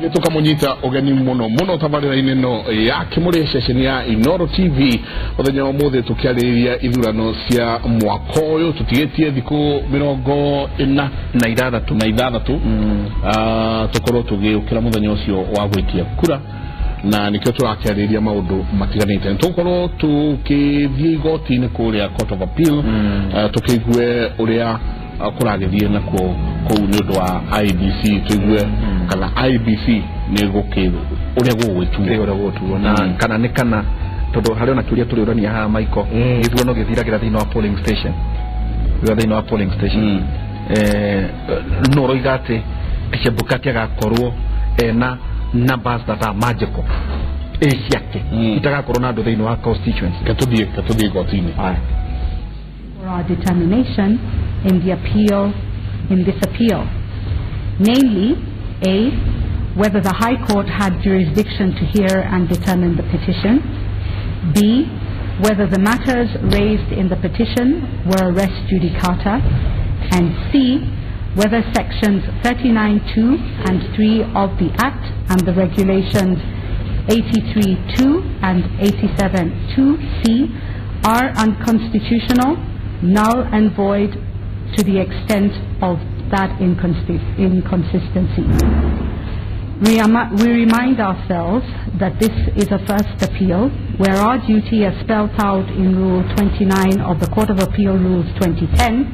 tukamonyita ogeni muno tabarira-ini no ya Kimuri ceceni ya Inooro TV othenya omuthe tukiariria ithurano cia mwaka uyu tutigetie thiku 46 tukorwo tugiukira muthenya ucio wa gwitia kura na nikio turakiariria maundu matiganite tukorwo tukithie igoti-ini kuria Court of Appeal tukiigue uria kuragithie nako kou ni undu wa IBC tuigue kana IBC ni guki uria gugwitu na kana ni kana tondu hari ona kiuria turiurania ha Michael githurano githiragira thiini wa polling station no roigate Kibukati agakorwo na numbers that are magical ciake itagakorwo na andu thiini wa constituency katudie gotini for our determination in this appeal, namely A, whether the High Court had jurisdiction to hear and determine the petition, B, whether the matters raised in the petition were res judicata, and C, whether sections 39(2) and 3 of the Act and the regulations 83(2) and 87(2)(c are unconstitutional, null and void to the extent of that inconsistency. We remind ourselves that this is a first appeal, where our duty as spelled out in Rule 29 of the Court of Appeal Rules 2010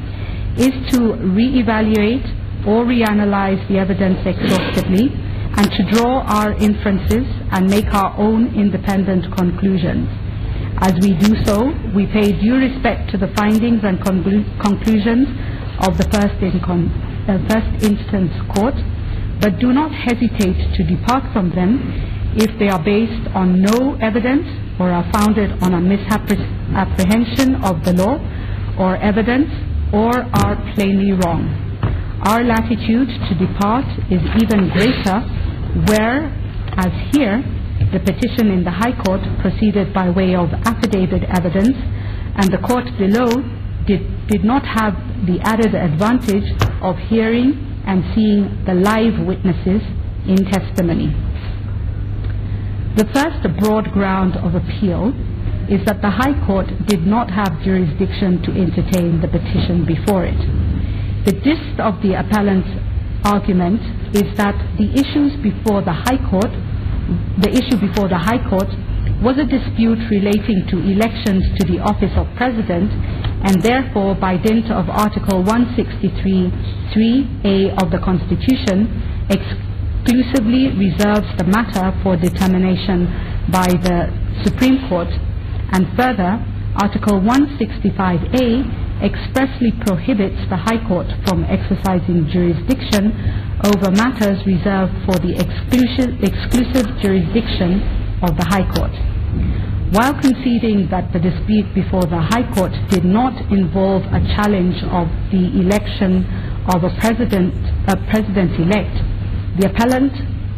is to re-evaluate or reanalyze the evidence exhaustively and to draw our inferences and make our own independent conclusions. As we do so, we pay due respect to the findings and conclusions of the first instance court, but do not hesitate to depart from them if they are based on no evidence or are founded on a misapprehension of the law or evidence or are plainly wrong. Our latitude to depart is even greater where, as here, the petition in the High Court proceeded by way of affidavit evidence, and the court below did not have the added advantage of hearing and seeing the live witnesses in testimony. The first broad ground of appeal is that the High Court did not have jurisdiction to entertain the petition before it. The gist of the appellant's argument is that the issue before the High Court was a dispute relating to elections to the office of President, and therefore by dint of Article 163(3)(a) of the Constitution exclusively reserves the matter for determination by the Supreme Court, and further Article 165(a) expressly prohibits the High Court from exercising jurisdiction over matters reserved for the exclusive jurisdiction of the High Court. While conceding that the dispute before the High Court did not involve a challenge of the election of a president-elect, the appellant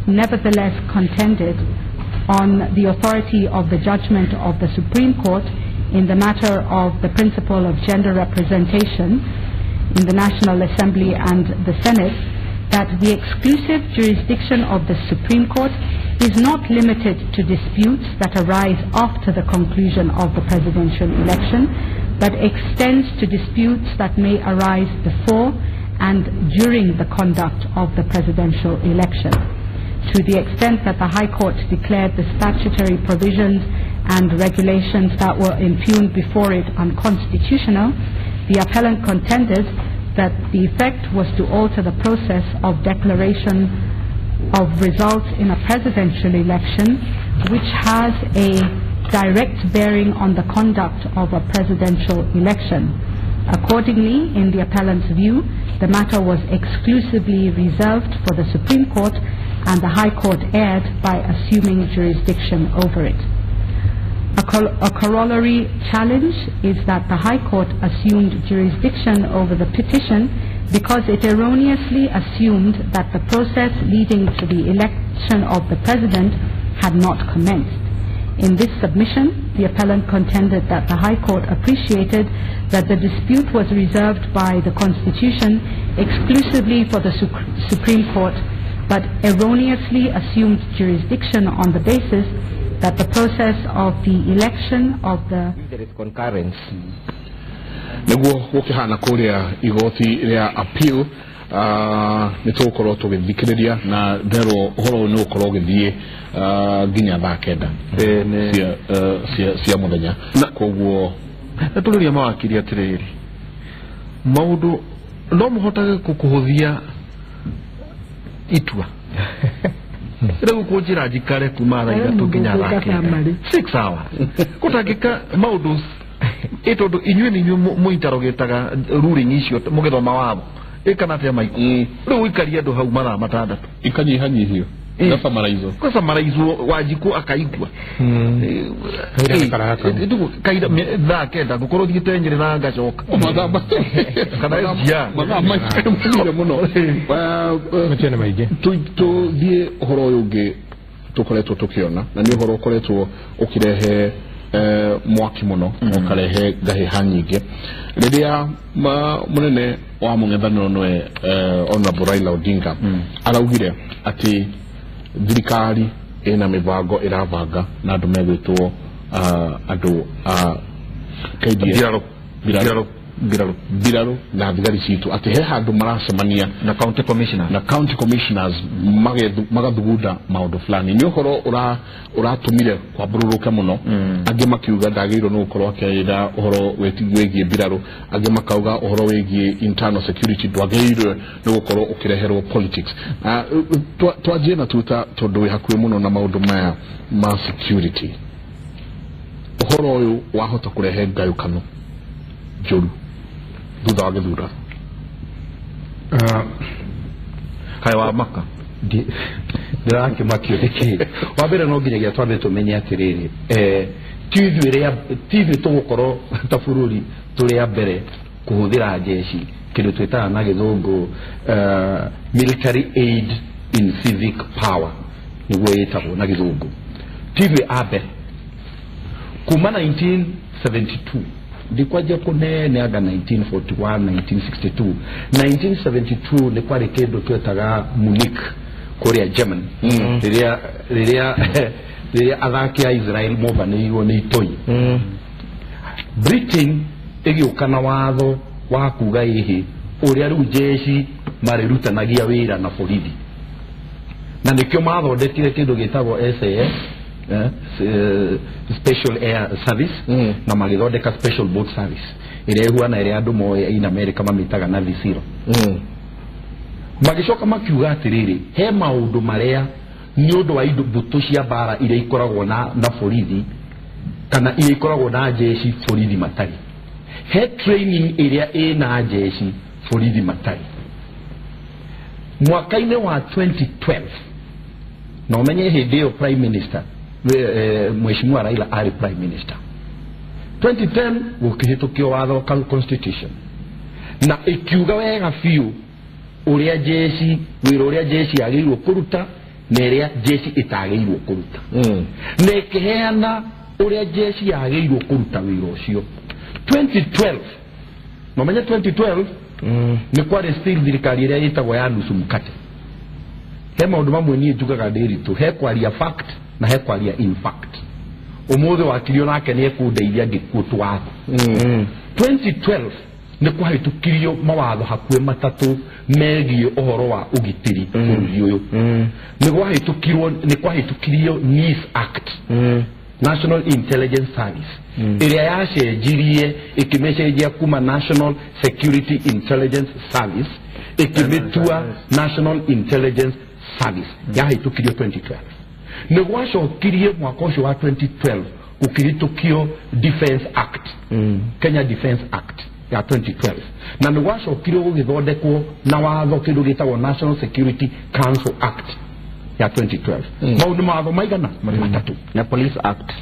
nevertheless contended on the authority of the judgment of the Supreme Court in the matter of the principle of gender representation in the National Assembly and the Senate, that the exclusive jurisdiction of the Supreme Court is not limited to disputes that arise after the conclusion of the presidential election, but extends to disputes that may arise before and during the conduct of the presidential election. To the extent that the High Court declared the statutory provisions and regulations that were impugned before it unconstitutional, the appellant contended that the effect was to alter the process of declaration of results in a presidential election, which has a direct bearing on the conduct of a presidential election. Accordingly, in the appellant's view, the matter was exclusively reserved for the Supreme Court, and the High Court erred by assuming jurisdiction over it. A corollary challenge is that the High Court assumed jurisdiction over the petition because it erroneously assumed that the process leading to the election of the President had not commenced. In this submission, the appellant contended that the High Court appreciated that the dispute was reserved by the Constitution exclusively for the Supreme Court but erroneously assumed jurisdiction on the basis that the process of the election of the... There is concurrence. Nego wokihana kuria igoti ria appeal nitokoro tugithikiriria na dero horo no koro githie ginya bakenda cia muthenya na koguo naturiria mawakiri atiriri maudu no muhotage kukuhuthia itua Ira kujira jikare kumara igatu ginya bakenda 6 hours kutagika maudu itondo inywe ni muinterrogetaga ruling icio mugithoma wabo ikana tia maiku riu ikaria ndo hau mara matandatu ikanyihanyihio kwa maraizo wajiku akaigwa ndugu kaida dha kenda gukorwo thigite na ngacoka mathamba kana ya mathamba muno machene maige tu thie horo yungi tukoretwo tukiona na ni horo ukoretwo ukirehe mwaki muno ukarehe gahiha nyingi riria munene wa mung'ethaniro nwe Honorable Raila Odinga araugire ati thirikari ina mibango iravanga na andu megwitwo andu biraro na thigari citu ati he handu maracemania na county commissioners magathugunda maundu fulani ni uhoro uratumire kwa bururuka muno ange makiuga ndagirwo no ukorwo akira uhoro wegie biraro ange makauga uhoro wegie internal security ndwagirwo no ukorwo ukireherwo politics twajie na tuta tondu wi hakuwe muno na maundu maya ma security uhoro uyu wahota kurehe ngayukano joru thutha wa Githurano kaiwa maka ndirake makio diki wabere no nginyagia twambe tumenye atiriri TV tugukoro ta bururi turi mbere kuhuthira jeshi kindu twitaga na githungu military aid in civic power niguo yitagwo na githungu TV abe kuma 1972 ndikwaje kunene aga 1941 1962 ni kwari kindu twetaga Munich Korea German riria athaki a Israel mobanirwo ni itoi Britain igiukana watho wa kuga ihi uria riu jeshi marirutanagia wira na borithi na nikyo mathondekire kindu gitagwo SAS special air service na magithondeka special boat service iria huana iria andu moe in America mamitaga Navy SEAL magicoka makiuga atiriri he maundu maria ni undu wa indo butu cia bara iria ikoragwo na borithi kana iria ikoragwo na jeshi borithi matari he training iria ina jeshi borithi matari mwaka-ini wa 2012 na umenye hindi yo prime minister Mheshimiwa Raila ari prime minister 2010 gukihitukio watho constitution na ikiuga wega fiu uria jeshi wira uria jeshi agirwo kuruta na iria jeshi itagirwo kuruta na ikiheana uria jeshi agirwo kuruta wira ucio 2012 no menye 2012 ni kwari still thirikari iria yitagwo ya nusu mkate he maundu mamwe nie njugaga ndiritu he kwaria fact na he kwaria in fact umuthe wakirio nake ni ekundeithia ngikutu wako 2012 ni kwahitukirio mawatho hakuwe matatu megie uhoro wa ugitiri bũrũri uyu ni kwahitukirio NIS Act National Intelligence Service iria yacenjirie ikimesejia kuma National Security Intelligence Service ikimitua National Intelligence Service yahitukirio 2012 ni gwacokirie mwaka ucio wa 2012 ukihitukio Defense Act Kenya Defense Act ya 2012 na ni gwacokirio gugithondekwo na watho kindu gitagwo National Security Council Act ya 2012 maundu matho maigana matatu na Police Act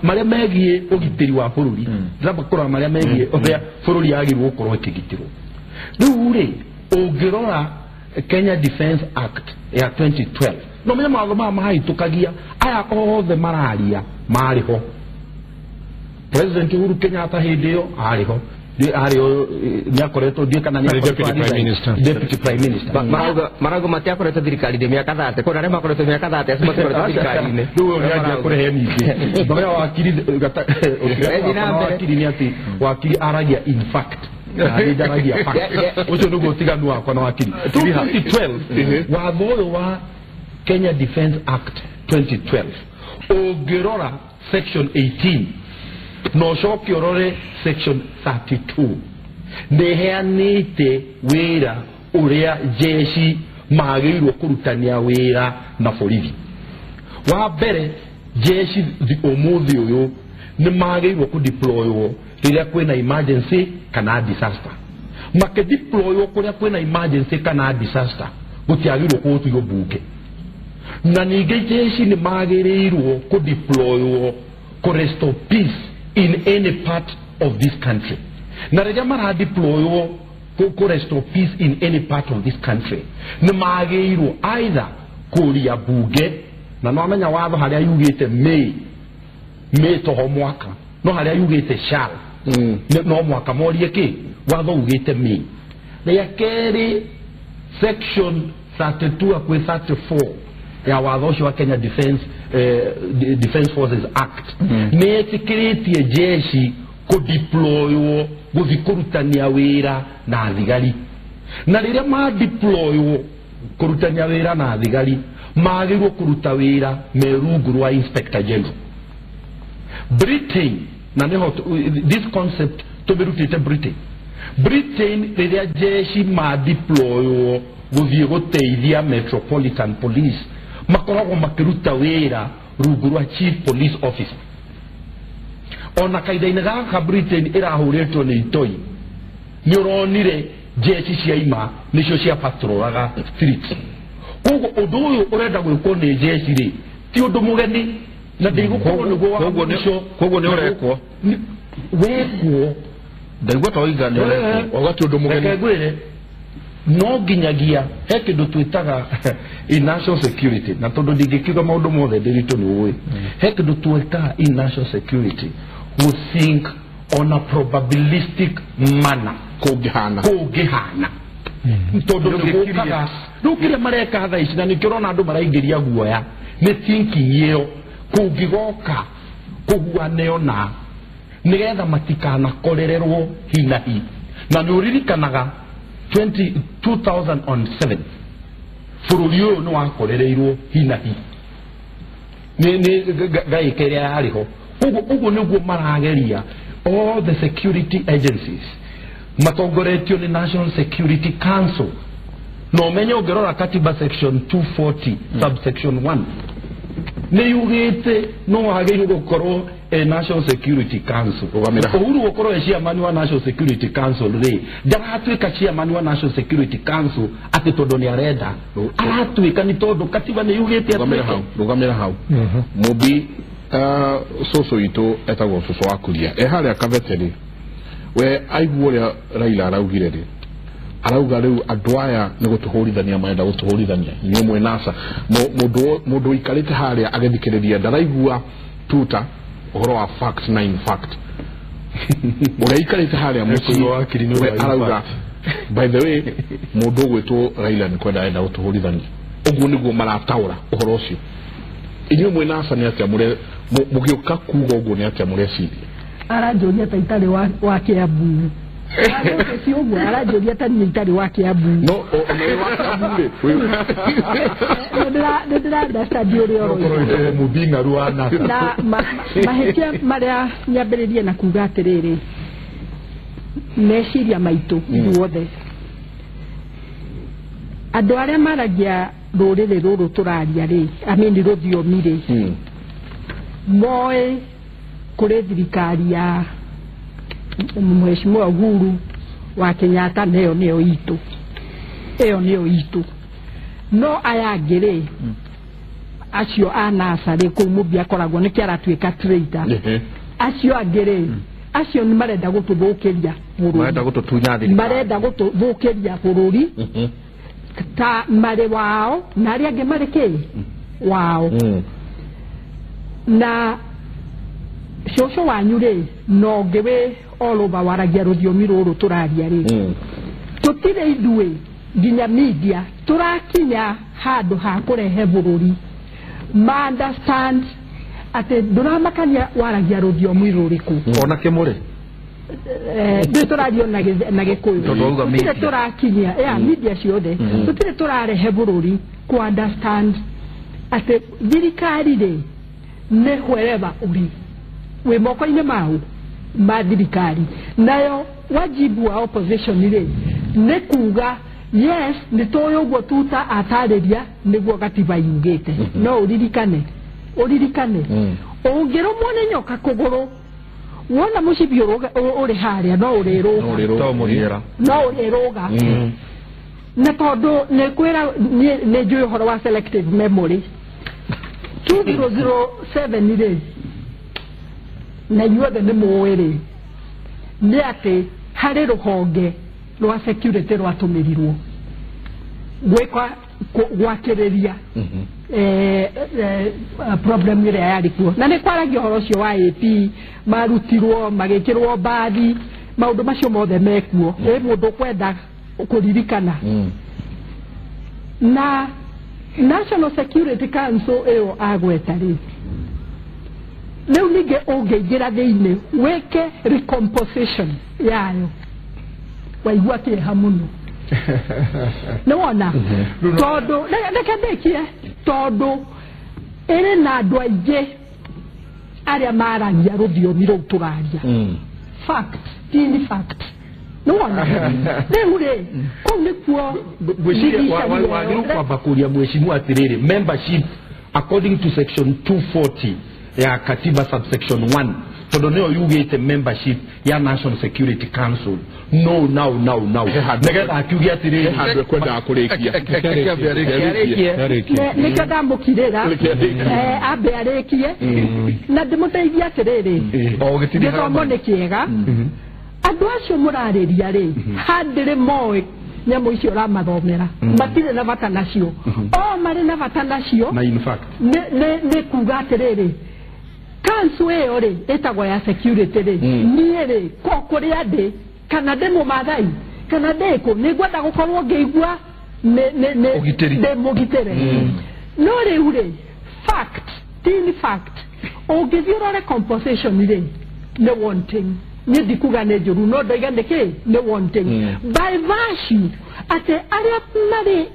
maria megie ugitiri wa bururi ndaba kora maria megie oria bururi agirwo gukorwo ikigitirwo riu ri ungirora Kenya Defense Act ya 2012 no menya matho mahitukagia aya othe mararia mariho President Uhuru Kenyatta hindi yo ariho niakoretwo ndiekana deputy prime minister marago matiakoretwo thirikari de miaka 30 kona rema koretwo miaka 30 asema koretwo thirikari ne ndio nyaje kurehe ningi ndio wakili wakili ni ati wakili aragia in fact aragia fact ucio ndugo tiganu akwa na wakili 2012 watho wa Kenya Defence Act 2012 ogirora section 18 no shoki orore section 32 neheanite wira uria jeshi magirwo kurutania wira na borithi wa mbere jeshi umuthi uyu ni magirwo ku deploywo riria kwina emergency kana disaster make deploywo kuria kwina emergency kana disaster gutiagirwo kutuyo buke na nige jeshi ni magirirwo ku deploywo ku restore peace in any part of this country na reja mara deploywo ku restore peace in any part of this country ni magirirwo either kuria buge na no amenya watho haria yugite me toho mwaka no haria yugite shall no mwaka morie ki watho ugite me na ya keri section 32 akwe 34 ya watho wa Kenya Defence Forces Act netikiritie jeshi ku deploywo guthikurutania wira na thigari na riria ma deploywo kurutania wira na thigari magirwo kuruta wira merungu rwa Inspector General Britain na neho this concept to be rooted Britain riria jeshi ma deploywo guthie guteithia Metropolitan Police makoragwo makiruta wira rungu rwa Chief Police Officer ona kaida-inĩ gaka Britain irahuretwo ni itoi ni uronire jeshi ciaima nicio cia patroraga streets koguo undu uyu urenda gwikwo ni jeshi ri ti undu mugeni na ndigũkorwo niguo wa koguo ni urekwo wekwo ndaigua toiga ni urekwo ogati undu mugeni ngwire no ginyagia he kindu twitaga in national security na tondu ndingikiuga maundu mothe ndiritu ni uwi he kindu twitaga in national security we think on a probabilistic manner kugihana tondu ndigukaga rukire mareka hatha ici na nikirona andu maraingiria guoya ni thinking iyo kungigoka kuguaneo na nigetha matikana korererwo hinahi na niuririkanaga 2007 bururi uyu ni wakorereirwo hinahi ni gaikeria yariho ugu niguo marageria all the security agencies matongoretio ni National Security Council no menye ugerora katiba section 240 subsection 1 ni yugite no wagirwo gukorwo National Security Council uhuru gukorwo chairman wa National Security Council ri ndaratuika chairman wa National Security Council ati tondu ni arenda aratuika ni tondu katiba ni yugite rugamira hau mubi soso ito etagwo soso akuria haria kaveteri we aiguoria Raila araugire ri arauga riu andu aya ni gutuhurithania maenda gutuhurithania ni mwe nasa mundu ikarite haria agethikiriria ndaraigua tuta uhoro wa fact 9 fact uria ikarite haria muci we arauga by the way mundu gwitwo Raila ni kwenda enda gutuhurithania uguo niguo marataura uhoro ucio inyu mwe nasa ni atia mure mugiuka kuga uguo ni atia mure ciri aranjoria ta itari wa Kiambu si uguo aranjoria ta ni itari wa Kiambu no o wa Kiambu ndira ndastadio rio mubinga ruana na mahetia maria nyambiririe na kuga atiriri meciria maitu guothe andu aria maragia ruriri ruru turaria ri amini ruthiomi ri moe kuri thirikari ya mheshimiwa Uhuru wa Kenyatta neo itu no ayangire acio anasa ri ku mubia koragwo ni kiaratuika traitor acio angire acio ni marenda gututhukiria bururi marenda gututunya thirikari marenda gututhukiria bururi ta mare wao na aria ange mare ki wao na shosho wanyu rĩ no ngewe all over waragia rũthiomi rũrũ tũraria rĩ tũtirĩ ithuĩ nginya media tũrakinya handũ ha kũrehe bũrũri ma understand atĩ ndũramakania waragia rũthiomi rũrĩkũ ona Kimuri tũrario na gĩkũyũ tũtirĩ tũrakinyia media ciothe tũtirĩ tũrarehe bũrũri ku understand atĩ thirikari rĩ nĩ wherever ũrĩ wĩ moko-inĩ mau ma thirikari nayo wajibu wa opposition rĩ nĩ kuga yes nĩ tũĩ ũguo tuta atarĩria nĩguo gatiba yugĩte no ũririkane ũngĩrũmwo nĩ nyoka kũgũrũ wona mũcibi ũrĩ harĩa no ũrĩrũga na tondũ nĩ kwĩra nĩ njũĩ ũhoro wa selective memory 2007 rĩ na inyuothe nĩ mũĩ rĩ nĩ atĩ harĩ rũhonge rwa security rwatũmĩrirwo gwakĩrĩria problem ĩrĩa yarĩ kuo na nĩ kwaragia ũhoro ũcio wa AP marutirwo magĩkĩrwo mbathi maũndũ macio mothe mekuo mũndũ kwenda kũririkana na National Security Council ĩyo agweta rĩ rĩu ningĩ ũngĩingĩra thĩinĩ wĩke recomposition yayo waigua kĩeha mũno nĩ wona tondũ reke ndĩkie tondũ ĩrĩ na andũ aingĩ arĩa maragia rũthiomi rũu tũraria fact tini fact nĩ wona rĩu rĩ kũu nĩkuo wagĩrĩirwo kwamba kũria mheshimiwa atĩrĩrĩ membership according to section 240 ya katiba subsection 1 tondũ nĩyo yugĩte membership ya National Security Council no nĩgetha akiuge atĩrĩrĩ handũ kwenda kũrĩkia nĩkĩo ndamũkirĩra ambe arĩkie na ndĩmũteithie atĩrĩrĩ gĩthomo nĩ kĩega andũ acio mũrarĩria rĩ handĩrĩ moĩ nyamũ icio ũramathomera matirĩ na bata nacio o marĩ na bata nacio nĩ kuga atĩrĩrĩ kansu ĩyo rĩ ĩtagwo ya security rĩ niĩ rĩ kũrĩa ndĩ kana ndĩ mũmathai kana ndĩkũ nĩ ngwenda gũkorwo ngĩigua ndĩ mũgitĩre no rĩu rĩ fact tini fact ũngĩthiĩ ũrore composition rĩ nĩ wanting nĩ ndikuga nĩ njũru no ndoiga nĩkĩ nĩ wanting by virtue atĩ arĩa marĩ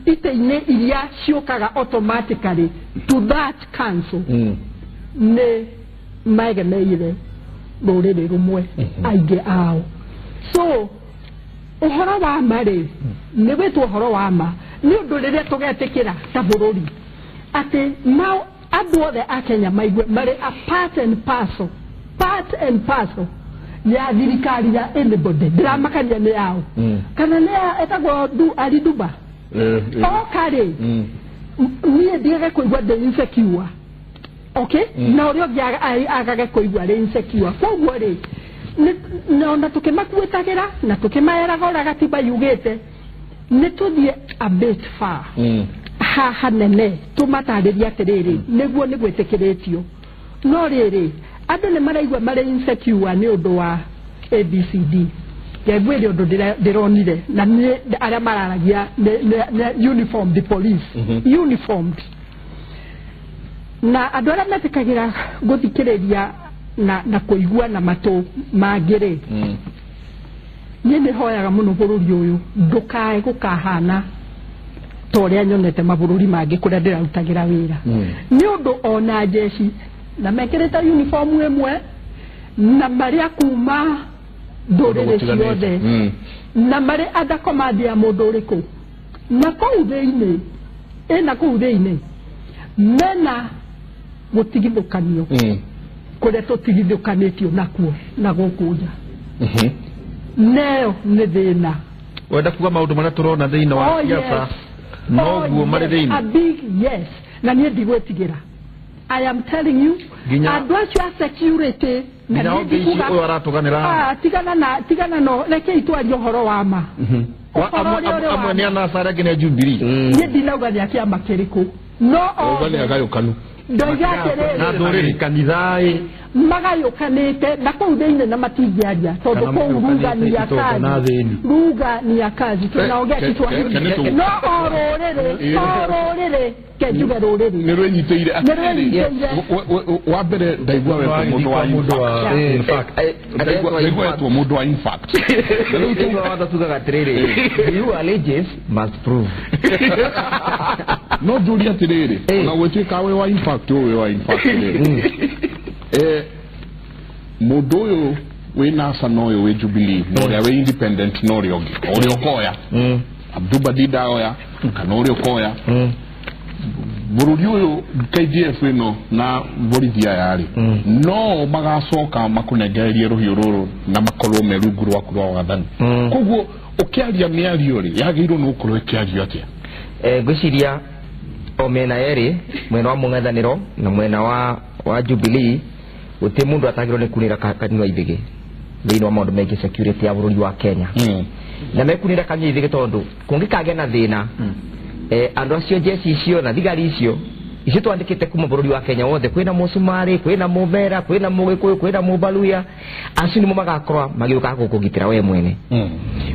itĩ-inĩ iria ciũkaga automatically to that council nĩ maegemeire rũrĩrĩ rũmwe aingĩ ao so ũhoro wa ma rĩ nĩ wĩtwo ũhoro wa ma nĩ ũndũ rĩrĩa tũgetĩkĩra ta bũrũri atĩ andũ othe a Kenya maigue marĩ a part and parcel ya thirikari ya anybody ndĩramakania nĩ yao kana nĩ etagwo Duba okare niĩ ndiage kũigua ndĩ insecure okay na ũrĩa ũngĩ agage kũigua arĩ insecure koguo rĩ na tũkĩmakuĩtagĩra na tũkĩmaeraga ũrĩa gatiba yugĩte nĩ tũthiĩ a bit far hanene tũmatarĩria atĩrĩrĩ nĩguo nĩ gwĩtĩkĩrĩtio no rĩrĩ andũ nĩ maraigua marĩ insecure nĩ ũndũ wa ABCD ngegwĩre ũndũ ndĩronire na nĩ arĩa mararagia uniformed police uniformed na andũ arĩa metĩkagĩra gũthikĩrĩria na kũigua na matũ mangĩ-rĩ niĩ nĩ hoyaga mũno bũrũri ũyũ ndũkae gũkahana ta ũrĩa nyonete mabũrũri mangĩ kũrĩa ndĩrarutagĩra wĩra nĩ ũndũ ona jeshi na mekĩrĩte uniform ĩmwe na marĩa kuma ndũrĩrĩ ciothe na marĩ under command ya mũndũ ũrĩkũ na kũu thĩinĩ mena gũtigithũkanio kũrĩa tũtigithũkanĩtio nakuo na gũkũ nja neyo nĩ thĩna wenda kuga maũndũ marĩa tũrona thĩinĩ wa siasa noguo marĩ thĩinĩ yes na niĩ ndigwĩtigĩra I am telling you andũ acio a security na niĩ ndikuga ũyũ aratũganĩra tigana no reke itwarie ũhoro wa ma amwe nĩ anasara nginya Jubilee niĩ ndinauga nĩ a kĩama kĩrĩkũ no nĩ agayũkanu ndoigatere na ndoreri kanithai magayukanite na kuu thiini na matingiaria tondu kuu ruga ni ya kazi tunaongea Kiswahili no ororere kenjuge ruriri ni rwenyiteire wa mbere ndaigua wetwo mundu wa in fact ndaigua wetwo mundu wa in fact riu tuga watha tugaga atiriri you allegiance must prove no njuria atiriri na gwituika we wa in fact mundu uyu we NASA no uyu we Jubilee no uria we independent no uria ukoya Abdubadida oya kana uria ukoya bururi uyu KDF ino na borithia yari no magacoka makunegererie ruhiu ruru na makorwo merungu rwaku rwa wathani koguo ukiaria miario ri yagirwo no ukorwo ikiario atia gwiciria o mena eri mwena wa mung'ethaniro na mwena wa Jubilee uti mundu atagirwo ni kunira kanwa ithige thiini wa maundu mengi security ya bururi wa Kenya na mekunira kanwa ithige tondu kungikage na thina andu acio jesi icio na thigari icio twandikite kuma bururi wa Kenya wothe kwina musumari kwina muvera kwina mugikuyu kwina mubaluya acio nimo magakorwa magiuka gukugitira we mwene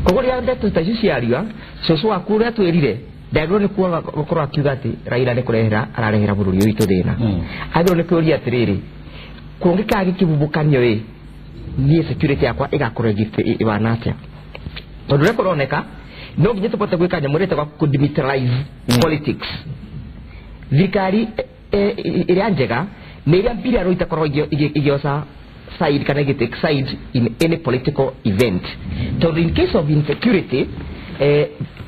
koguo ria ndeto tacio ciaria coco waku uria twirire ndagirwo ni kuaga gukorwo akiuga ati Raila ni kurehera ararehera bururi uyu itu thina agirwo ni kuria atiriri kungikage kibubukanio ni security yakwa igakorwo ibana atia tondu reko roneka no nginya tupote gwika nyamurete kwa kudemilitarize politics thikari iria njega ni iria mbirarũ itakorwo igiosa side kana igitake side in any political event tondu in case of insecurity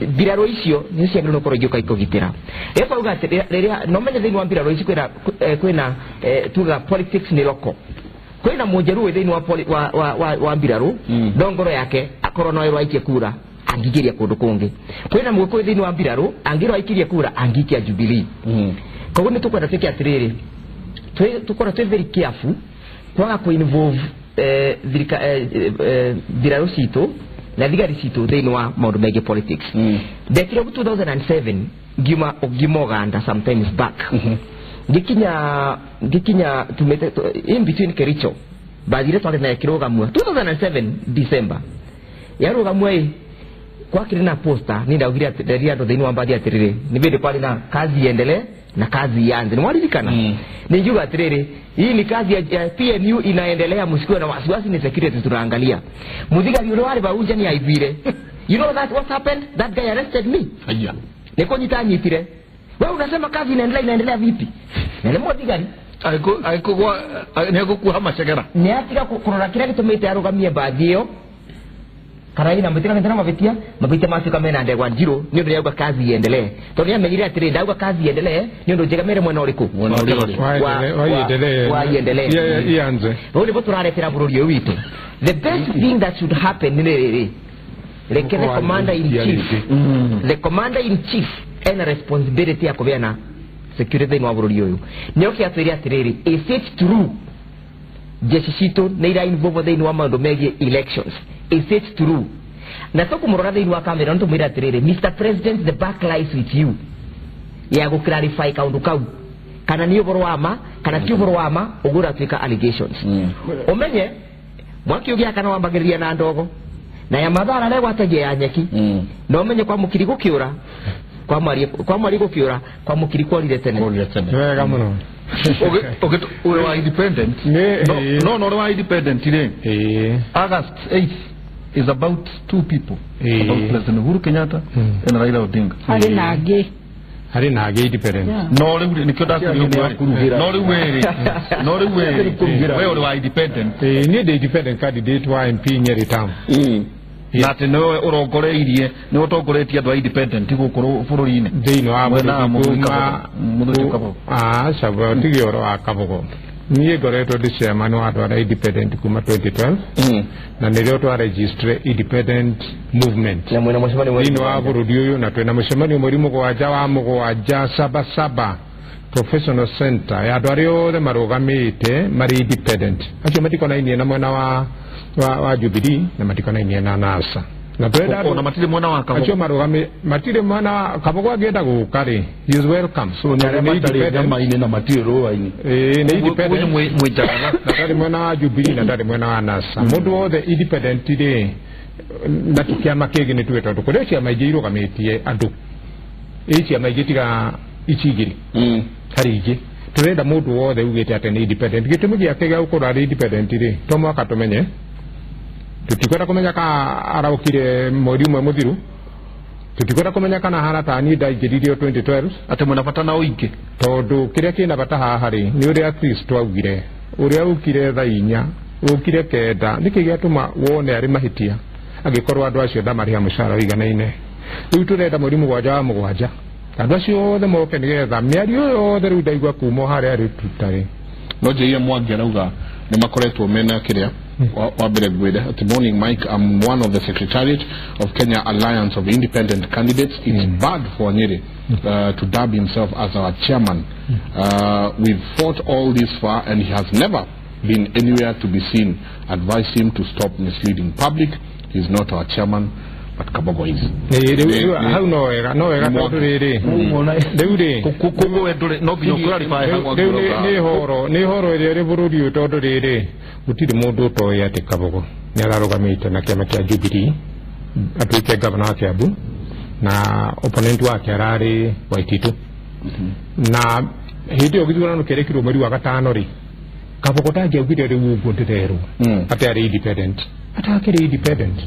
mbirarũ icio ni ciagĩrĩirwo no korwo igĩũka ikũgitĩra rĩu uga rĩrĩa no menye thĩinĩ wa mbirarũ ici kwĩna tuga politics ni loko kwĩna mũnjeru thĩinĩ wa mbirarũ ndongoro yake akorwo no ĩrwo aikie kura angigiria kundu kungi kwina mwiko thini wa mbirarũ angirwo aikirie kura angikia Jubilee koguo ni tukwenda twike atiriri tukora twe very careful kwaga ku involve mbirarũ citu na thigari citu thini wa maundu megi politics dekire 2007 ngima Uganda sometimes back ngikinya tumete in between Kericho bathire twari na kirogamwa 2007 December yarogamwa kwa kirina posta ni ndaugira ndio thini wa mbathi atiriri ni bidi pale na kazi iendelee na kazi ianze ni mwalikana ni juga atiriri hii ni kazi ya PNU inaendelea msikiwe na wasiwasi ni security tunaangalia muthigari ule wale bauja ni aivire you know that what happened that guy arrested me aya niko nyitanyitire wewe unasema kazi inaendelea vipi na muthigari aiko nego kuhama shagera ni atiga kurora kile kitumite arugamie baadhi yo karaina mbitika ndana mabitia masika mena ndegwa njiro ni ndio yauga kazi iendelee tondu amenyire atiri ndauga kazi iendelee ni ndio jegamere mwena uriku wa iendelee ianze rudi bo turaretera bururi witu the best thing that should happen ni riri lekele commander in chief ena responsibility ya kubeana security ni wa bururi uyu ni okiatwiri atiriri is it true jeshi citu ni ira involved in wa maundu megie elections is it true na to kumurora thini wa kamera nto mwira atiriri Mr President the back lies with you ya go clarify kaundu kau kana ni uboro wama kana ti uboro wama ugura twika allegations umenye mwakiugia kana wambagiriria na ndogo na ya madhara leo ataje ya nyeki na umenye kwa mukiri gukiura kwa mwari gukiura kwa mukiri kwalire tene wega muno ule wa independent no wa independent ile August 8th is about two people about President Uhuru Kenyatta and Raila Odinga hari nage independent no le nikyo da kurugira no le we ule wa independent ni the independent candidate wa MP Nyeri town nati no urongoreirie ni utongoretie andu independent gukuru bururi-ini thiini wa sababu tigioro wa Kabogo niĩ ngoretwo ndĩ chairman wa andũ arĩa independent kuma 2012 na nĩrĩo twa register independent movement thĩinĩ wa bũrũri ũyũ na twĩna mũcemanio mweri mũgwanja wa mũgwanja Sabasaba professional center ya andũ arĩa othe marũgamĩte marĩ independent acio matikonainie na mwena wa Jubilee na matikonainie na NASA na twenda ona matire mwana wa Kabogo acio marugame matire mwana Kabogo agenda guka ri he is welcome so ni independent maine na matire roaini ni independent mwijaga na tari mwana wa Jubilee na tari mwana wa NASA mundu wothe independent ri na tukiama kigi ni tweta tukore cia maigi irugametie andu cia maigi tiga ichigiri harigi turenda mundu wothe ugite ate ni independent gitumi giake gia ukura ri independent ri to mwaka tumenye tutikwenda kumenya ka araukire mweri umwe muthiru tutikwenda kumenya kana hana tani ndaingiririo 2012 ate mwana bata na uingi tondu kiria kina bata haha ri ni uria Kristo augire uria ukire thainya ukire kenda niki giatuma wone ari mahitia agikorwa andu acio ndamariha mucara wiganaine riu turenda mweri mugwanja andu acio othe moke nigetha miario yothe riu ndaigua kuma haria ari tutari no jeia Mwangi arauga ni makoretwo mena kiria wabere gwede. Good morning, Mike. I'm one of the Secretariat of Kenya Alliance of Independent Candidates. It's bad for Nyeri to dub himself as our chairman. We've fought all this far and he has never been anywhere to be seen. Advise him to stop misleading public. He's not our chairman, but Kabogo is. How no era tondu riri riu ri kuko endure no nginya clarify hangwa ni horo iri bururi tondu riri gutiri mundu toy ati Kabogo ni ararugamite na kiama kia Jubilee atuike governor wa Kiambu na opponent wake arari Waititu na hindi ogithurano kerekirwo mweri wa gatano ri Kabogo tangiaugire riu uguo ndirerwo ati ari independent atakiri independent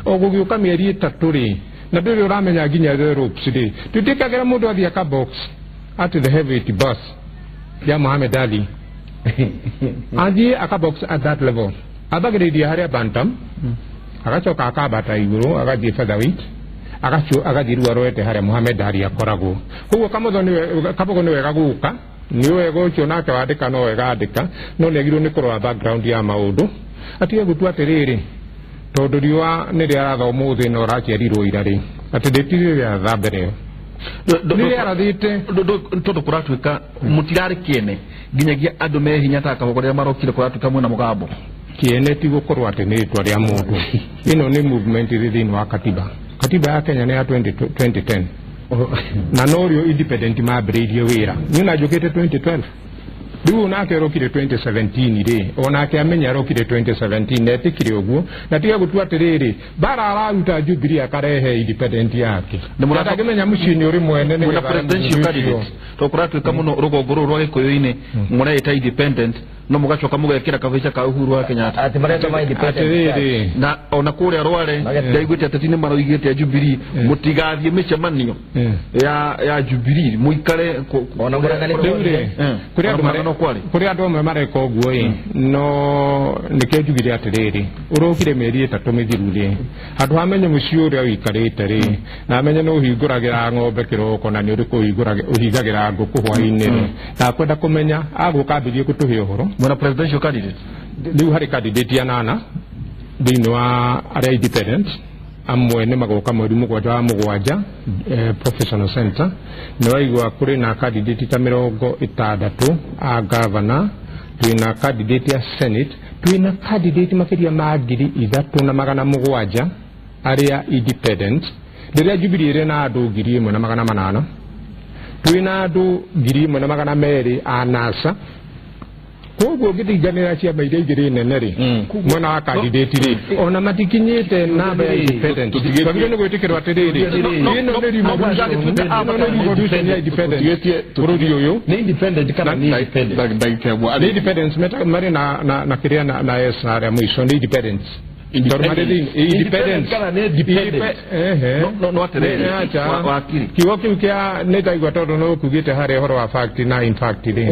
ogugiuka mieri itatu ri na nduri uramenya nginya the ropes ri tutikagera mundu athia ka box at the heavyweight bus ya Muhammad Ali athie aka box at that level abagiriria haria bantam agacoka akabata iguru agathie featherweight agathie ruo roete haria Muhammad Ali akoragwo koguo Kabogo ni wega guka ni wega ucio nake wandika no wega andika no negirwo ni kurwa background ya maundu atige gutua atiriri tondu riwa ni riaratha umuthi no rakiarirwo ira ri ati nditire ria thambere ni arathite tondu kuratuika mutirari kiene nginyagia andu me hinya ta Kabogo ria marokire kuratuika mwena mugambo kiene ti gukorwo ati ni ritwa ria mundu ino ni movement thini wa katiba ya Kenya ni ya 2010 na norio independent mabiririe wira ni na jukite 2012 riu nake rokire 2017 ri onake amenya rokire 2017 netikire uguo na tiga gutua atiriri bara araruta Jubilee akarehe independent yake ndakimenya mucini uri mwene ni presidential candidate to kuratuika muno rugongo rwa gikuyu-ini mureta independent no mugacoka mugekira kavica ka Uhuru wa Kenyatta ati mareta ma independent na ona kuria rware ndaiguite atatine maroigite Jubilee mutigathie micemanio ya Jubilee muikare ona murangani kuri andu amwe mareka uguo no nike njugire atiriri urokire mieri itatu mithiru ri andu amenye mucii uria wikarite ri na amenye no uhinguragira ng'ombe kiroko na ni uri uhingagira nguku hwaini ri na kwenda kumenya aguka ambirie gutuhe uhoro mwana presidential candidate riu hari candidate ya nana thini wa aria independent amwe ni magoka mweri mugwanja professional center ni waigwa kuri na candidate ta 60 a governor twina candidate ya senate twina candidate makiria ma 3,700 aria independent ndiria Jubilee ire na andu 1,800 twina andu 1,200 a NASA koguo ngithiganira ciama iria igiri nene ri mwena wa candidate ri ona matikinyite namba ya independent twagire ni gwitikirwa atiriri ino ni revolution ya independent bururi uyu ni independent kana ni independence mari na kiria na yes na mwisho ni independence independent kana ni independent no atiriri wakiri kigo kiu kia nitaigwa tondu no kugite hari horo wa fact na in fact ri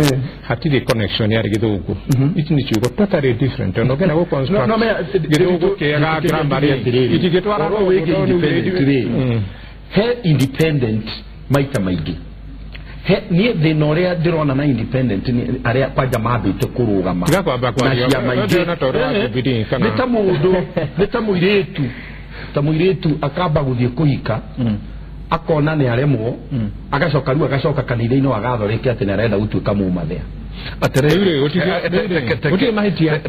hatire connection ya githungu ichi ni chiugo totally different no gena go construct githungu kiega grammar ichi gitwara ro wiki independent he independent maita maigi he ni thina uria ndirona na independent ni aria kwanja mambite kurugama tiga kwamba kwa na tora Jubilee kana nita mundu nita muiretu akamba guthie kuhika akona ni aremwo agacoka kanitha-ini wa gatholeki ati ni arenda gutuika mumathea atere uti mahitia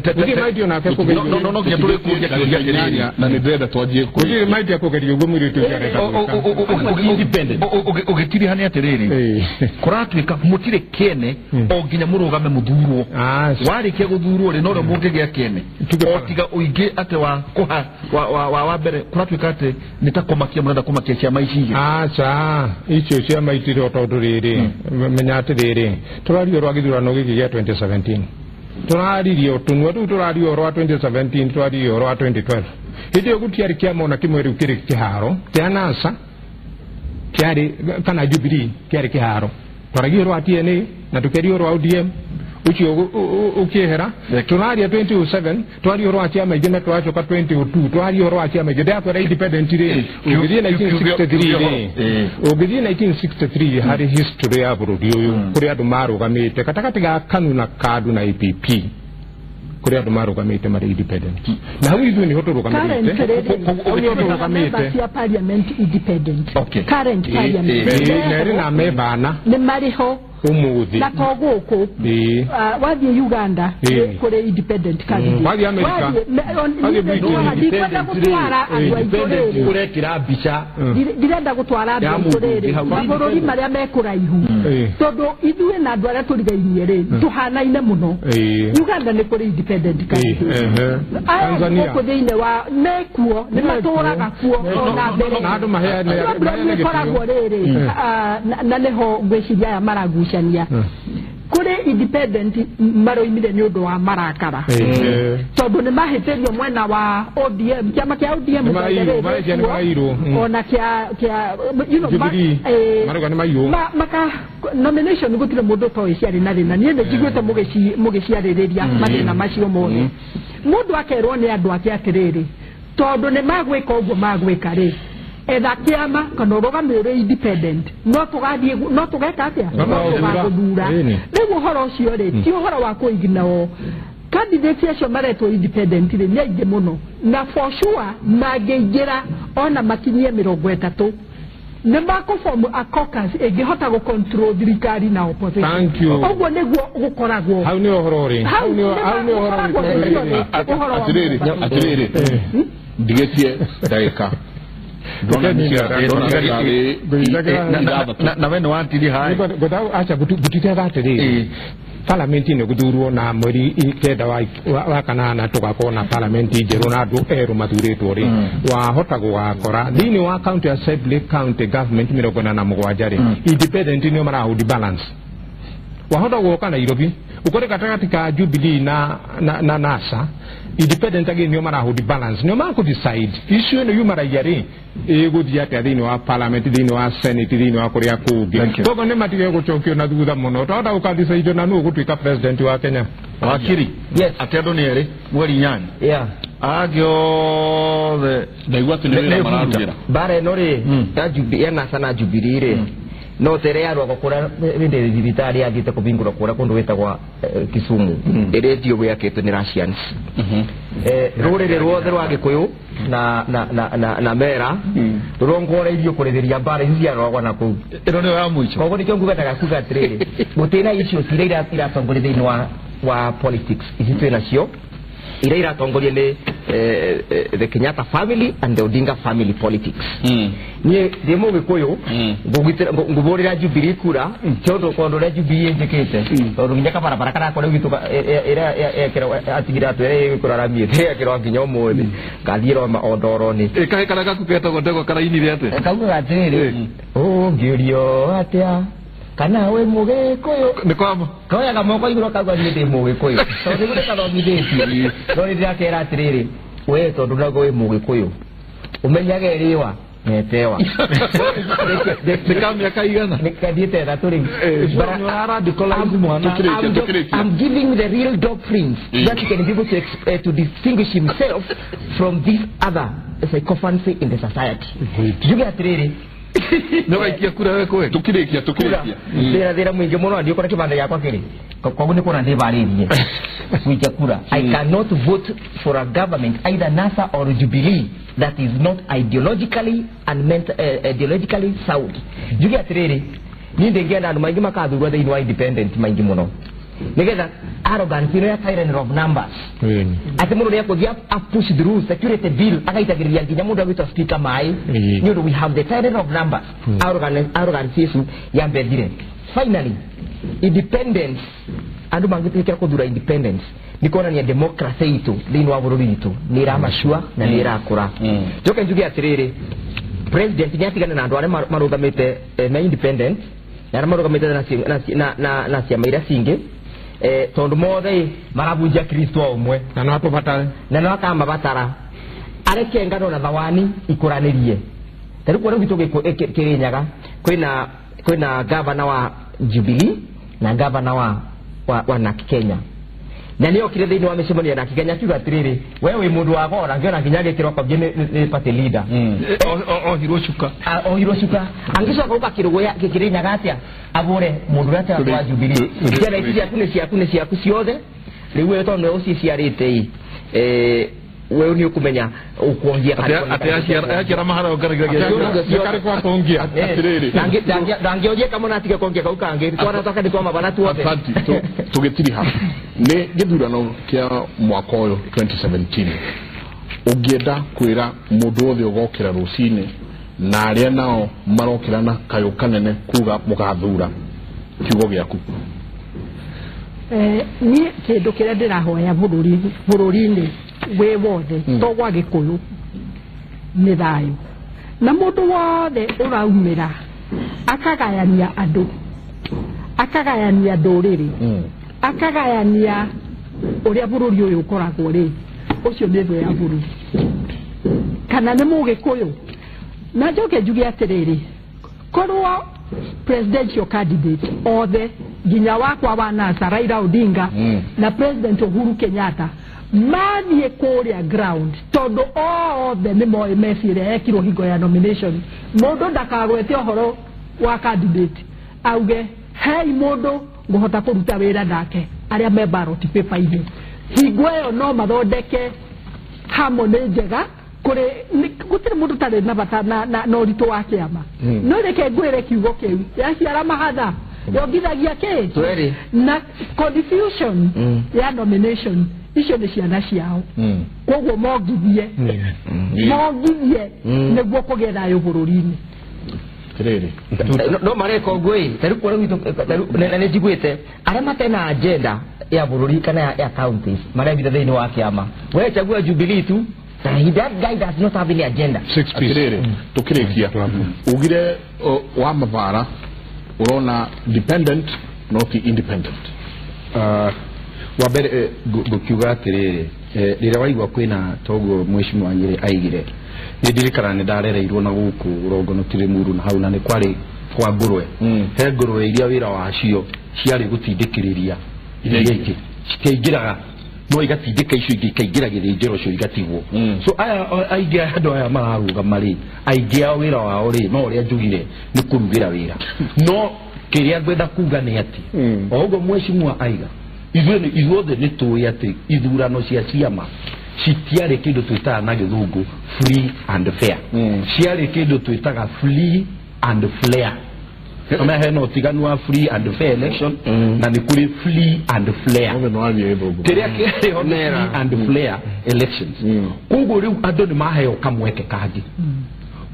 na kwa no getule kuja kiria na ndirenda twajie uti mahitia kwa kiria ugo mwiri tujareka independent ugitiri hani atiriri kuratwika mutire kene o ginya murugame muthurwo warike guthurwo ri no munge gya kene otiga uige ate wa kuha wa mbere kuratwika ate nitakomakia murenda kumakia cia maici acha icio cia maitire otondu riri menya atiriri turario rwa Githurano giki gya 2017 turaririo tunwa tu turario rwa 2017 turario rwa 2012 hidi ogutiari kia mona kimwe riu kiri kiharo kia NASA kiari kana Jubilee kiari kiharo turario rwa TNA na tukerio rwa ODM ucio ukihera turaria 2007 twario rwa chama igena twachoka 2002 twario rwa chama igena kwa independent ri ugithie 1963 ugithie 1963 hari history ya burudi uyu kuri andu marugamite katakati ga KANU na KADU na IPP kuri andu marugamite mari independent na hau ithu ni hoturugamite hoturugamite ya parliament independent current parliament na mebana ni mariho umuthi na koguko wathi Uganda kuri independent candidate wathi America wathi Britain gutwara andu aitore kurekira mbica direnda gutwara andu aitore mabururi maria mekuraihu tondu ithuĩ na andu aria turigainie ri tuhanaine muno Uganda ni kuri independent candidate Tanzania ko thiine wa mekuo ni maturaga kuo na mbere na andu maheane koragwo riri na neho ngwiciria ya maragu kure independent maroimire ni undu wa marakara tondu ni mahitirio mwena wa ODM kiama kia ODM ona kia you know maka nomination gutire mundu to ciari na rina ni ende jigwete mugiciaririria mathina macio mone mundu akerwo ni andu ake atiriri tondu ni magwika uguo magwika ri etha kiama kana urugamire independent no tugeka atia no tugathura nigu horo cio ri ti horo wa kuignao candidates acio maretwo independent ri ni aingĩ muno na for sure mangĩingĩra ona makinyie 30 nĩ makũform a caucus ĩngĩhota gũcontrol thirikari na opposition ũguo nĩguo gũkoragwo hau nĩ ũhoro ũrĩ hau nĩ ũhoro atirĩrĩ ndigetie ndagĩka na wenu wantiri hai godau acha butite gatiri parliament ni guthurwo na mweri kenda wa kanana tugakona parliament njeru na andu eru mathuritwo ri wahota gugakora thini wa county assembly county government 47 ri independent ni marahudi balance wahota guoka Nairobi ukore katakati ka Jubilee na NASA independent again ni marahudi balance ni ma ku decide issue no yumara yari guthia ati thini wa parliament thini wa senate thini wa kuria kugi kogo ni matige guchokio na thutha muno tonda ukadecide na nu gutwika president wa Kenya wakiri yes atedo ni eri mweri nyani agyo the ndaigua tunirira mararugira bare no ri ta Jubilee na sana Jubilee ri no tere arwa gukura rinde thibitari yathite kubingura kura kundu wetagwa Kisumu radio gwe yakete ni Russians rurire ruothe rwa Gikuyu na mera rurongoreirio kuritheria mbara ici ciarogwa na kuu ino ni ya mwicho koguo nikio ngugataga kuga atiriri gutina icio ciria iratongoria thiini wa politics ici twina cio ira iratongoria ni the Kenyatta family and the Odinga family politics ni demo Gikuyu ngubulira Jubilee kura tondu kondo la Jubilee njikite tondu nginya barabara kana kore gituka ira atigira twe kuraramie ekirwa nginya umuthi ngathiro ondoro ni kahe kana gakupeta gondego kana ini riate kauga atiriri ngirio atia kana we Mugikuyu ni kwamo koya gamoko iguro kagwa ni Mugikuyu tondu ngure kathomithĩtie no ni ndirakera atiriri we tondu nago we Mugikuyu umenyage riwa netewa nikamya kaigana nikadite that turi I'm giving the real doctrines that he can be able to distinguish himself from this other sycophancy in the society juge atiriri no ikia kura we kwe tukirikia thira mwingi muno ndio kora kibanda yakwa kiri koguo ni kora ndibaririe kuikia kura I cannot vote for a government either NASA or Jubilee that is not ideologically and ideologically sound juge atiriri ni ndengena andu maingi makathurwa thiini wa independent maingi muno nigetha arrogance ino ya tyranny of numbers ati mundu ya kugia push through security bill akaitagiriria nginya mundu agwitwa speaker mai you we have the tyranny of numbers arrogance isu ya mbethire. Finally independence andu mangitwikira kuthura independence nikona ni democracy itu thini wa bururi itu ni ramashua na ni rakura joke njugi atiriri president ni atigana na andu are marugamite na independent na marugamite na ciama iria cingi tondu mothe marabunja Kristo umwe na no atubatara na no akamba batara areke ngano na thawani ikuranirie tari kwa gitu kirinyaga kwina governor wa Jubilee na governor wa NARC Kenya na niyo kire thini wa micemania na Kenya kiuga atiriri wewe mundu wa gora ngiona kinya gitiro kwa ni party leader o Hiroshika angicoka ukakirugoya kikirinyaga atia abure mundu ati wa Jubilee kira isi ciaku ciothe riu we tondu uciciarite wewe ni ukumenya ukuongia akira mahara kari kwa kuongia atiriri ndangioje kama natika kuongia kaukange twanataka ndikwa mabana tuothe tugitiri ha ni githurano kia mwaka uyu 2017 ugienda kwira mundu othe ugokira rucini na aria nao marokirana kayo kanene kuga mugathura kiugo giaku ni kindu kiria ndirahoya bururi-ini we wothe to gwa Gikuyu ni thayu na mundu wothe uraumira akagayania andu akagayania nduriri akagayania uria bururi uyu ukoragwo ri ucio ni thwe ya bururi kana ni Mugikuyu na njoke njuge atiriri korwo presidential candidate othe nginya wakwa wa NASA Raila Odinga na president Uhuru Kenyatta mathie kuria ground tondu othe ni moe mecire ekirwo hingo ya nomination mundu ndakagwete ohoro wa candidate auge hei mundu nguhota kuruta wira nake aria me ballot paper ini hingo iyo no mathondeke harmony njega kuri gutire mundu tari na bata na uritu wa kiama no reke ngwire kiugo kiu yaciara mahatha yongithagia ki na confusion ya nomination icio ni ciana ciao koguo mongithie niguo kugia thayu bururi-ini tiriri no mareko ngui tari kwa witu na njiguite aria matena agenda ya bururi kana ya counties marabitha thini wa kiama we chagua Jubilee tu that guy does not have any agenda 6 piece tukirikia ugire wa mavara urona dependent not independent wa mbere gukiuga atiriri rira waigwa kwina togo mheshimiwa Nyeri aigire ni ndirikana ni ndarereirwo na guku Rongono Tirimuru na hau na ni kwari kwa ngurwe he ngurwe iria wira wacio ciari gutindikiriria iria iki cikeingiraga no igatindika icio ingĩ ikaingĩra gĩthĩnjĩro cio igatigwo so aingĩ andũ aya mararuga marĩ aingĩ a wĩra wao rĩ no ũrĩa njugire nĩ kũrugĩra wĩra no kĩrĩa ngwenda kuga nĩ atĩ o ũguo mheshimiwa aiga ithuothe nĩ tũĩ atĩ ithurano cia ciama citiarĩ kĩndũ twĩtaga na gĩthũngũ free and fair ciarĩ kĩndũ twĩtaga free and flair kama heno tiganu wa free and fair election na ni kuri free and flair teria kile free and flair elections kugo riu andu ni maheo kamweke kangi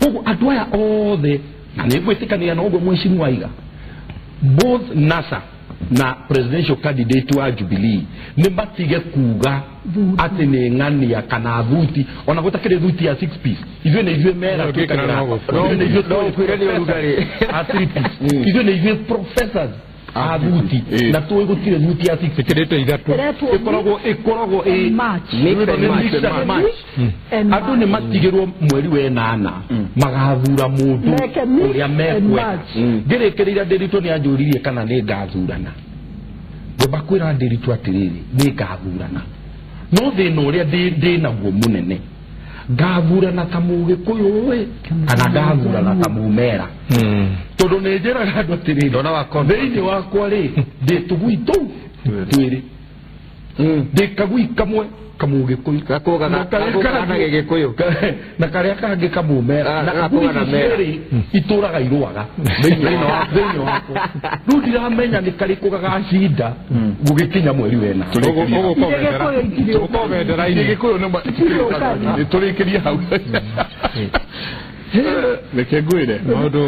kugo andu aya othe na ni gwitikania na ugo mheshimiwa waiga both NASA na presidential candidate wa Jubilee ni batige kuga ati ni ngani ya kana thuti ona gutakire thuti ya 6 piece ivyo ni ivyo mera tukana no ivyo kwirani urugari a 3 piece ivyo ni ivyo professors a thuti na tuwe gutire thuti ya 6 fikirete ithatu ikorogo match andu ni matigirwo mweri we 8 magathura mundu uria mekwe ngirekerera ndirito ni anjuririe kana ni ngathurana bakwira ndirito atiriri ni ngathurana no thina uria ndi naguo munene ngathurana ta Mugikuyu we kana ngathurana ta Mumera tondu ni njiraga andu atiriri thini wakwa ri ndi tugui tu twiri ndikagui kamwe kamugikuyu gakoga gikuyu na karia kangi kamumera na gakoga na mera ituraga iruaga thĩinĩ wako rĩu ndiramenya nĩ karĩkũ gagacinda gũgĩkinya mweri wena nĩtũrĩkĩrie hau reke ngwĩre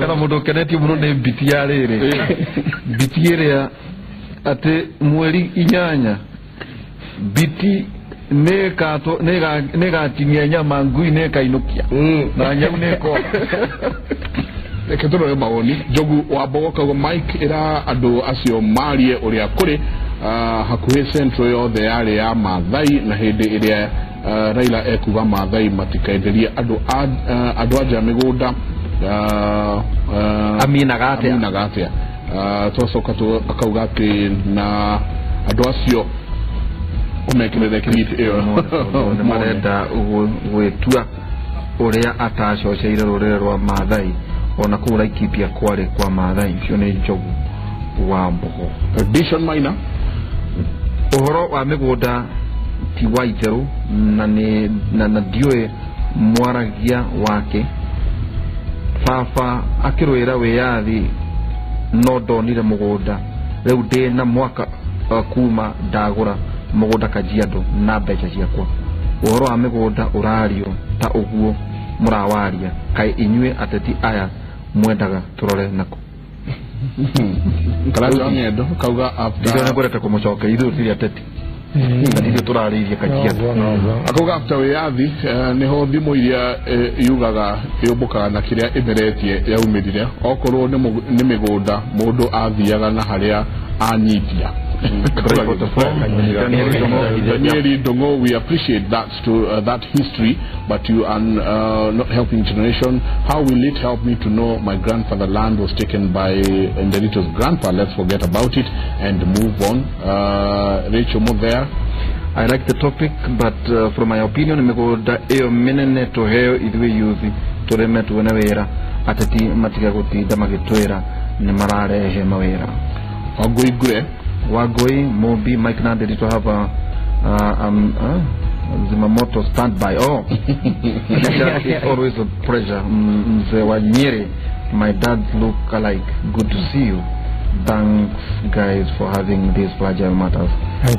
kana mũndũ ũkenetio mũno nĩ mbiti ya rĩrĩ mbiti ĩrĩa atĩ mweri 8 mbiti nĩgatinia nyama ngui nĩkainukia na nyau nĩkora reke tũrore mawoni Njogu wa Mbogo kauga Mike ĩra andũ acio marie ũrĩa kũrĩ hakuhĩ central yothe yarĩ ya Maathai na hĩndĩ ĩrĩa Raila ekuga Maathai matikaenderie andũ anja mĩgũnda aminaga atĩa twacoka akauga atĩ na andũ acio umekĩrĩre kĩriti ĩyo nĩ marenda gwĩtua ũrĩa atacoceire rũrĩrĩ rwa Maathai ona kũu Laikipia kwarĩ kwa Maathai. Ũcio nĩ Njogu wa Mbogo. Addition minor ũhoro wa mĩgũnda ti wa itherũ na ndiũĩ mwaragia wake baba akĩrũĩra wĩyathi no ndonire mũgũnda rĩu ndĩ na mwaka kuma ndagũra mũgũnda Kajiado na mbeca ciakwa. Ũhoro wa mĩgũnda ũrario ta ũguo mũrawaria kaĩ inyuĩ ateti aya mwendaga tũrore nako karaga ng'endo kauga after nĩ ngorete kũmũcoka ithuĩ tiri ateti na ndio tũrarĩirie Kajiado akauga after wĩyathi nĩho thimũ iria yugaga yũmbũkaga na kĩrĩa ĩmeretie yaumĩrire okorwo nĩ mĩgũnda mũndũ athiaga na harĩa anyitia. Danieli Dongo, we appreciate that history, but you are not helping generation. How will it help me to know my grandfather land was taken by Nderito's grandpa? Let's forget about it and move on. Rachel Mo there. I like the topic, but from my opinion, mĩgũnda ĩyo mĩnene tũheo ithuĩ yuthi tũreme tuone wĩra ateti matiga gũtinda magĩtwĩra nĩ mararehe mawĩra. Wagoi Mobi Mike Nanderi to have Zimamoto standby. Oh, it's always a pleasure. Mzee my dad look alike. Good to see you. Thanks guys for having these fragile matters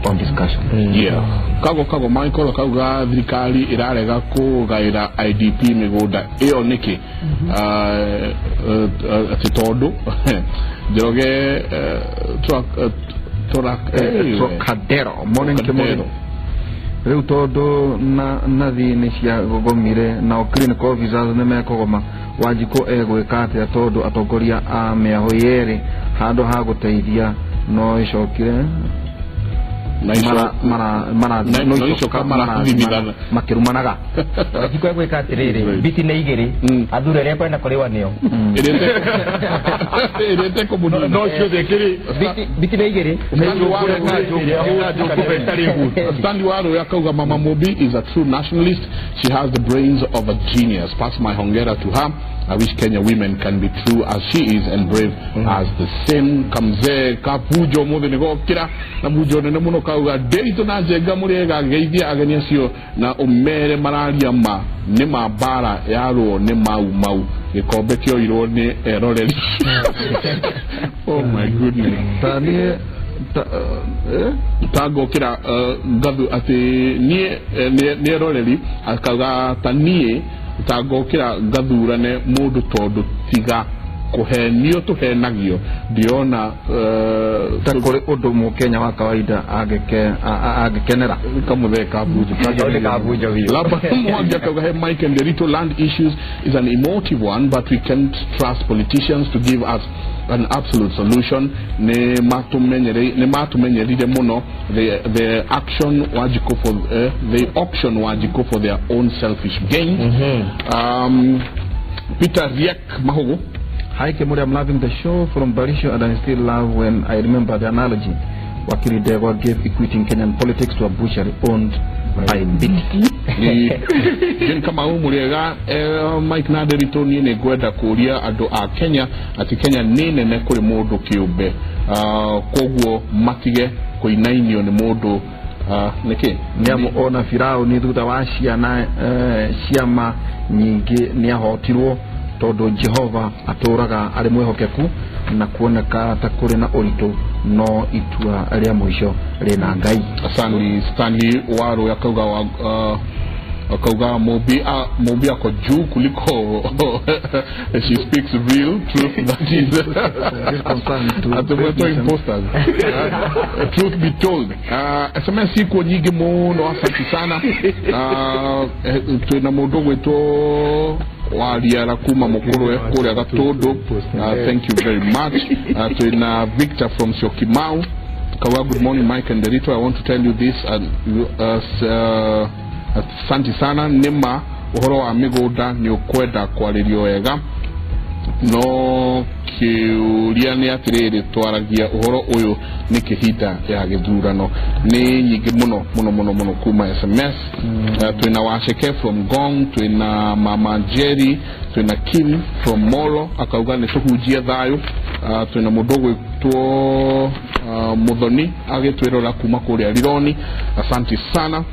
on discussion. Yeah. Kago Michael kauga thirikari irarega kugaira IDP mĩgũnda ĩyo nĩkĩ atitondu joge Trocadero morning tomorrow rĩu tondũ nathi nĩ cia gogomire na clinical officers nĩ mekũgoma Wanjikũ egwĩka atĩa tondũ atongoria a mĩaho yerĩ handũ ha gũteithia no icokire makĩrumanaga Wanjikũ egwĩka atĩrĩrĩ biti nĩ igĩrĩ athure rĩa kwenda kũrĩwa nĩo no ciothe kĩrĩ biti nĩ igĩrĩ Stanley Waro yakauga Mama Mobi is a true nationalist. She has the brains of a genius. Pass my hongera to her. I wish Kenya women can be true as she is and brave as the same. Kamze kapujo mothe nego kira na bujo nene muno kauga derito na jega murega geithia ageni acio na umere mararia ma ne mabara yaro ne mau gikombe kio iro ne eroreri. Oh my goodness. Tani tago kira gathu ati nie eroreri akauga tanie tago kira gathurane mundu tondu tiga kuhenio tuhenagio ndiona takore ũndũ mũkenya wa kawaida agekenera kamutheka buju laba mmoja kauga Mike and the little land issues is an emotive one, but we can't trust politicians to give us an absolute solution. Ne matumenyerire muno the action wajiko for the option wajiko for their own selfish gain. Peter Riek Mahogo. Hi Kimuri, I'm loving the show from Barisho, and I still love when I remember the analogy Wakili Dewa gave equating Kenyan politics to a butchery owned by Jen kama umurega Mike Naderito nine gwenda kuria ando a Kenya ati Kenya nene ne kuri mundu kiumbe koguo matige kuinainio ni mundu niki niamu ona Firao ni thutha wa ciana ciama nyingi niahotirwo tondu Jehova aturaga ari mwihokeku na kuoneka ta kuri na uritu no itua ria mwisho rina Ngai. Asante Stanley Waro akauga mobi ako juu kuliko she speaks real truth, that is imposters. Truth be told, SMS iko nyingi muno, asante sana. Tuna mudogo wetu waliara kuma mukuru kule Gatodo, thank you very much. Tuna Victor from Syokimau. Kawa, good morning Mike and Derito. I want to tell you this, asante sana nima uhoro wa migoda ni ukwenda kwa lirio ega no kiuria ni atiriri twaragia uhoro uyu ni kihita ya Githurano ni nyingi muno kuma SMS. Twina Washeke from Gong, twina Mama Jerry, twina Kim from Molo akauga ni tuhujia thayo. Twina mudogo tuo Mudhoni agitwirora kuma kuria Rironi, asante sana.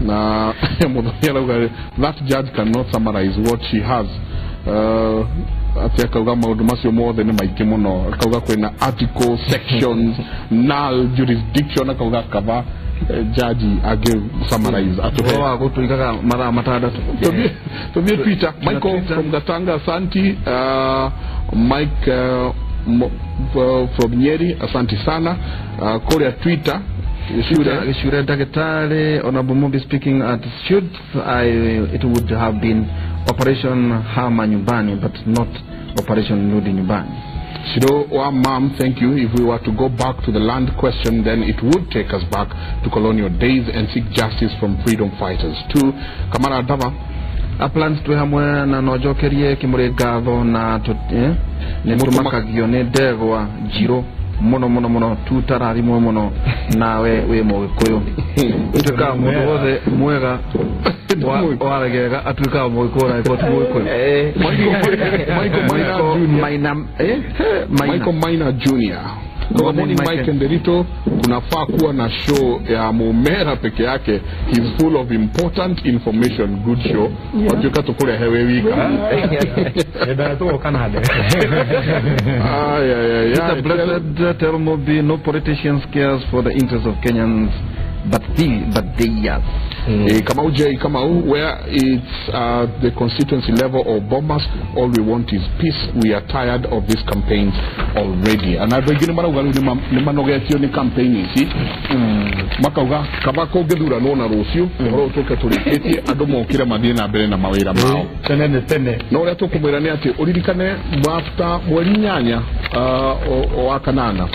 Na Mudhoni alauga that judge cannot summarize what she has. Ati akauga maundu macio mothe ni maingĩ muno, akauga kwina article sections null jurisdiction, akauga kava judge age summarize atuhe wa gutuikaga mara matandatu tubie Twitter. Michael from Gatanga, asante. Mike from Nyeri, asante sana. Korea Twitter Shure Dagetare, Honorable Mobi speaking at it would have been Operation Hama Nyumbani, but not Operation Nudi Nyumbani. Shido wa mom, thank you. If we were to go back to the land question, then it would take us back to colonial days and seek justice from freedom fighters. To Kamara Dava, a plans to hamwe na nojokerie Kimuri Gavo na netumakagiyo ne degwa jiro mono tutarari mono nawe we mokoyo tuka mundu wothe mwega waragega atuka moikora iko tuko Michael Maina Junior. Good morning Mike and Derito. Kunafaa kuwa na show ya Mumera peke yake. He's full of important information. Good show. Wajuka tukule hewe wika. It's a blessed term of be no politicians cares for the interests of Kenyans, but they are. Kamau, where it's the constituency level or bombers, all we want is peace. We are tired of these campaigns already. And I begin to campaign makauga kabako Githurano na rucio horo toke turikiti andu mokire madina mbere na mawira mao tene no ria tukumwira ni ati uririkane mwafta mweri nyanya wa kanana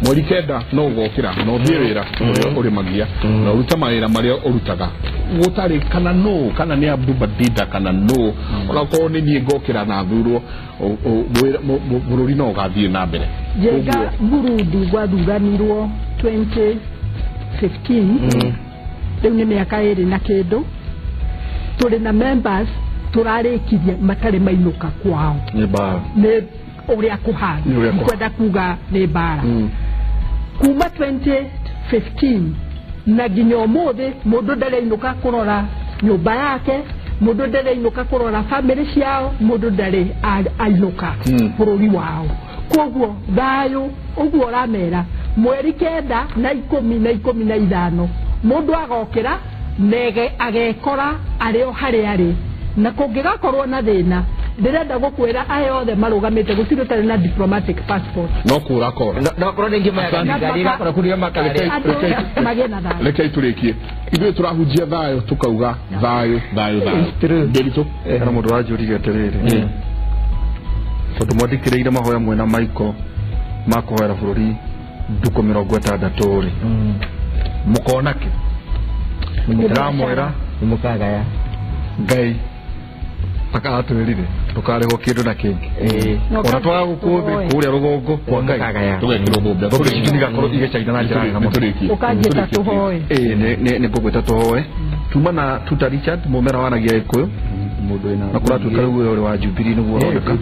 mweri kenda no gokira no thiwira uri magia na uruta mawira maria urutaga gutari kana ni Abdu Badida kana no orako ni nie gokira na thurwo bururi no gathie na mbere jega Burundi gwathuranirwo 2015 riu ni miaka iri na kindu turi na members turarikirie matari mainuka kwao ni bara ni uria kuhana kwenda kuga ni bara kuma 2015 na nginya umuthi mundu ndarainuka kurora nyumba yake, mundu ndarainuka kurora family ciao, mundu ndari ainuka bururi wao. Koguo thayu uguo ramera mweri kenda na 15 mundu agokira nege agekora ario hari ari na kungigakorwo na thina ndirenda gukwira aya othe marugamite gutiro tari na diplomatic passport no kurakora no korwo ningi magari gakora kurio makare magena thayu reke turikie ithuĩ turahunjia thayu tukauga thayu ndirito kana mundu wajuriga terere tondu mwandikiriire mahoya mwena Michael makuhoera bururi nduko 60 ri mukonake muramwera mukagaya Ngai akatwirire tukarego kindu na kingi ona twa gukumbe kuria rugongo kwa Ngai tugekirwo bombe tukishikiniga korwo igecaina na njira ngamo ukajeta tuhoe ne ngweta tuhoe tuma na tuta Richard mumera wanagia ikuyo mundu ina na kura tukariwe uri wa Jubilee nuguo roneka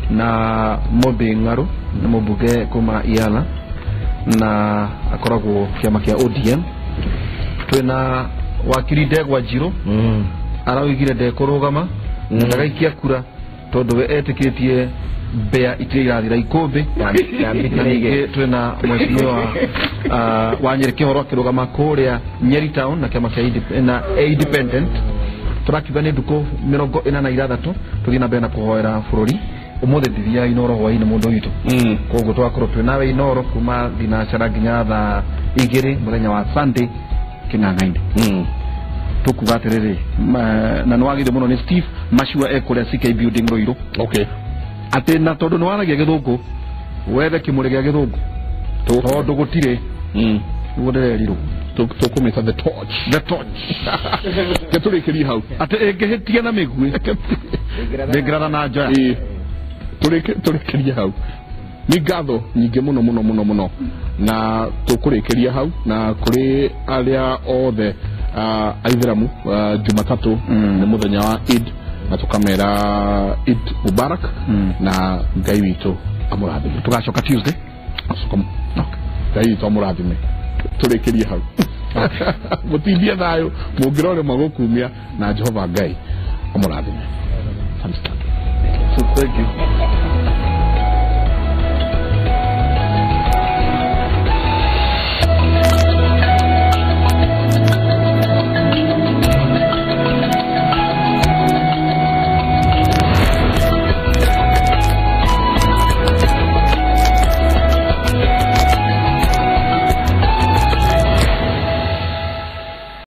na Mobe Ngaro na Mobuge kuma Iala na akoragwo kiama kia ODM twina wakiri Ndegwa Njiro arawigire ndekurugama ndagaikia kura tondu we etikitie mbea itire irathira ikumbi ningĩ twina mweshimiwa Wanyeri Kĩhoro akirugama kuria Nyeri Town na kiama kia independent turakiuga ni nduku 46 tuthii na mbere na kuhoera bururi umuthi ndithia Inooro hwaini mundu witu koguo twakorwo twinawe Inooro kuma thinacara nginya thaa 2 muthenya wa Sunday King'ang'ainĩ tukuga atiriri na nwagire muno ni Steve Mashua ekuria CK building Ruiru ati na tondu ni waragia Githungu wethe Kimuri gia Githungu tondu gutire guthererirwo tukumita the torch keturikiria hau ati engehitia na migui ngegrana na njoya turikiria hau ni ngatho nyingi muno na tukurikiria hau na kuri aria othe aithiramu Jumatatu ni muthenya wa Eid na tukamera Eid Mubarak na Ngai witu amurathime tugacoka Tuesday Ngai witu amurathime turikiria hau mutithia thayo mungirore magukumia na Jehova Ngai amurathime. Thank you.